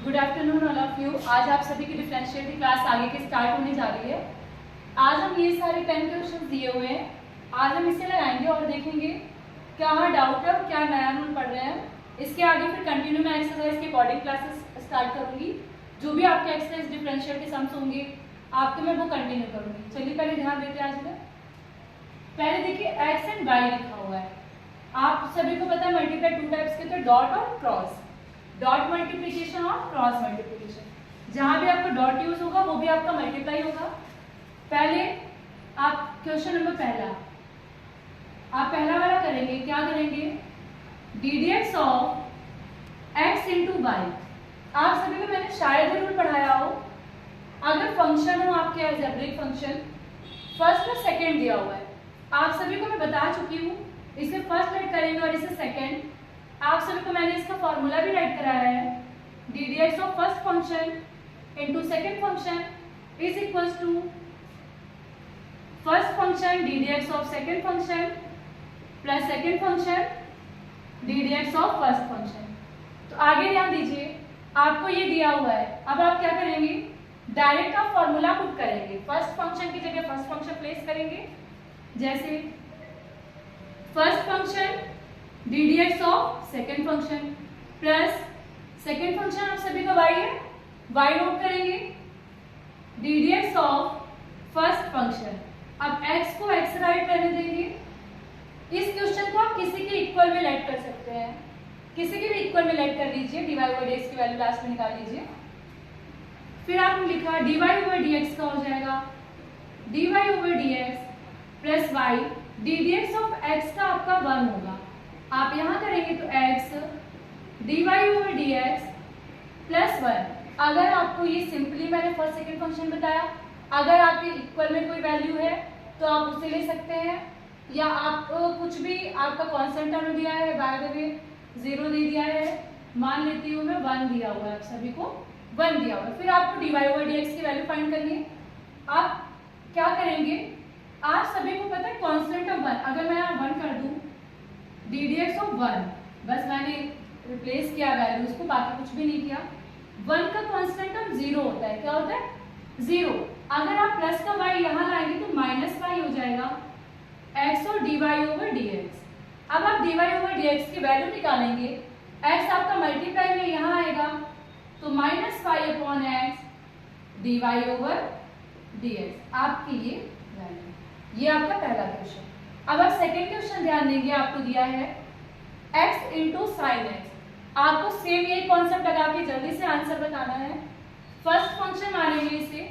Good afternoon all of you. आज आप सभी की डिफरेंशियल की क्लास आगे की स्टार्ट होने जा रही है। आज हम ये सारे 10 क्वेश्चन दिए हुए हैं, आज हम इसे लगाएंगे और देखेंगे क्या हाँ डाउट है और क्या नया हम पढ़ रहे हैं। इसके आगे फिर कंटिन्यू मैं एक्सरसाइज के अकॉर्डिंग क्लासेस स्टार्ट करूंगी। जो भी आपके एक्सरसाइज डिफरेंशियल के सम्स होंगे आपके मैं वो कंटिन्यू करूंगी। चलिए पहले ध्यान देते हैं आज में। पहले देखिए एक्स एंड वाई लिखा हुआ है। आप सभी को पता है मल्टीप्लाई टू टाइप्स के, तो डॉट और क्रॉस, डॉट मल्टीप्लिकेशन और क्रॉस मल्टीप्लिकेशन। जहां भी आपका डॉट यूज होगा वो भी आपका मल्टीप्लाई होगा। पहले आप क्वेश्चन नंबर आप पहला वाला करेंगे, क्या करेंगे, ddx of x into Y. आप सभी को मैंने शायद रूल पढ़ाया हो, अगर फंक्शन हो आपके अलजेब्रिक फंक्शन फर्स्ट और सेकेंड दिया हुआ है, आप सभी को मैं बता चुकी हूँ, इसे फर्स्ट राइट करेंगे और इसे सेकेंड। आप सभी को मैंने इसका फॉर्मूला भी राइट कराया है, ddx of first function into second function is equals to first function ddx of second function plus second function ddx of first function. तो आगे ध्यान दीजिए, आपको ये दिया हुआ है। अब आप क्या करेंगे, डायरेक्ट आप फॉर्मूला पुट करेंगे, फर्स्ट फंक्शन की जगह फर्स्ट फंक्शन प्लेस करेंगे। जैसे first function ddx of second function plus second function आप सभी का y है, y नोट करेंगे, ddx ऑफ फर्स्ट फंक्शन। अब x को x राइट रहने देंगे। इस क्वेश्चन को आप किसी के इक्वल में लेट कर सकते हैं, किसी के भी इक्वल में लेट कर लीजिए, dy ओवर dx की वैल्यू लास्ट में निकाल लीजिए। फिर आपने लिखा dy ओवर dx का हो जाएगा dy over dx plus y, ddx of x का आपका 1 होगा। आप यहां करेंगे तो x dy over dx plus 1। अगर आपको ये सिंपली मैंने फर्स्ट सेकंड फंक्शन बताया, अगर आपके इक्वल में कोई वैल्यू है तो आप उसे ले सकते हैं, या आपको कुछ भी आपका कांस्टेंट टर्म दिया है, बाय द वे 0 दे दिया है, मान लेती हूँ मैं 1 दिया हुआ है, आप सभी को 1 दिया हुआ है। फिर आपको dy ओवर dx की वैल्यू फाइंड करनी है। आप क्या करेंगे, आप सभी को पता है कांस्टेंट ऑफ 1, अगर मैं यहाँ 1 कर दूं ddx ऑफ 1, बस मैंने रिप्लेस किया वैल्यू उसको, बाकी कुछ भी नहीं किया। 1 का कांस्टेंट ऑफ 0 होता है, क्या होता है 0। अगर आप प्लस का y यहाँ लाएंगे तो माइनस y हो जाएगा x और dy ओवर dx। अब आप dy ओवर dx की वैल्यू निकालेंगे, x आपका मल्टीप्लाई में यहाँ आएगा तो minus y upon x dy over dx आपकी ये वैल्यू। ये आपका पहला क्वेश्चन। अब आप सेकेंड क्वेश्चन ध्यान देंगे, आपको दिया है x इंटू साइन एक्स। आपको सेम यही कॉन्सेप्ट लगा के जल्दी से आंसर बताना है। फर्स्ट फंक्शन मानेंगे इसे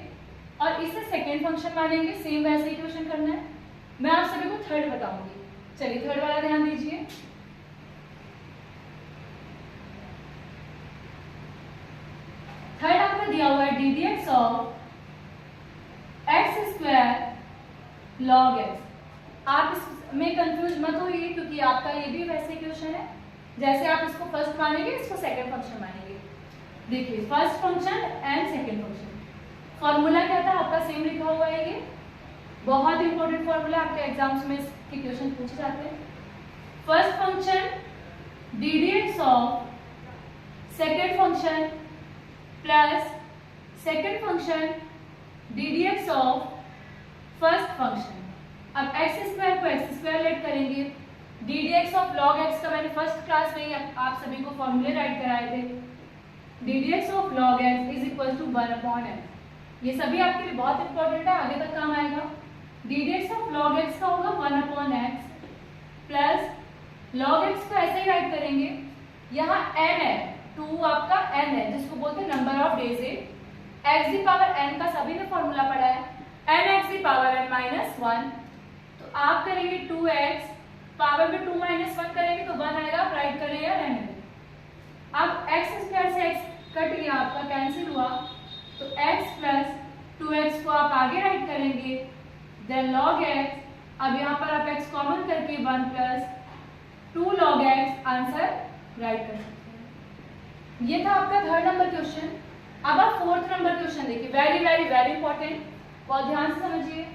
और इसे सेकेंड फंक्शन मानेंगे, सेम वैसे ही क्वेश्चन करना है। मैं आप सभी को थर्ड बताऊंगी। चलिए थर्ड वाला ध्यान दीजिए। थर्ड आपका दिया हुआ है ddx of x square log x। आप इसमें कंफ्यूज मत होइए क्योंकि आपका ये भी वैसे क्वेश्चन है, जैसे आप इसको फर्स्ट मानेंगे इसको सेकंड फंक्शन मानेंगे। देखिए first function and second function, formula क्या था आपका सेम लिखा हुआ है। ये बहुत इंपॉर्टेंट फॉर्मूला, आपके एग्जाम्स में इसके क्वेश्चन पूछे जाते हैं। First function ddx of second function plus second function ddx of first function. अब x स्क्वायर को x स्क्वायर लेट करेंगे, ddx ऑफ log x का मैंने फर्स्ट क्लास में ही आप सभी को फॉर्मूले राइट कराए थे, ddx of log x is equal to 1 upon x। ये सभी आपके लिए बहुत इंपॉर्टेंट है, आगे तक काम आएगा। ddx ऑफ log x का होगा 1 upon x plus log x को ऐसे ही राइट करेंगे, यहाँ n है, 2 आपका n है जिसको बोलते हैं नंबर ऑफ डेज है। x दी पावर n का सभी ने फॉर्मूला पढ़ा है, n x the power n minus 1। तो आप करेंगे 2x पावर में 2 माइनस 1 करेंगे तो 1 आएगा, आप राइट करें या रहने दें। अब x स्क्वायर से x कट गया, आपका कैंसिल हुआ, तो x प्लस 2x को आप आगे राइट करेंगे, देन log x। अब यहाँ पर आप x कॉमन करके 1 plus 2 log x answer right कर सकते हैं। ये था आपका थर्ड नंबर क्वेश्चन। अब आप फोर्थ नंबर क्वेश्चन देखिए, वेरी वेरी वेरी इंपॉर्टेंट, बहुत ध्यान से समझिए।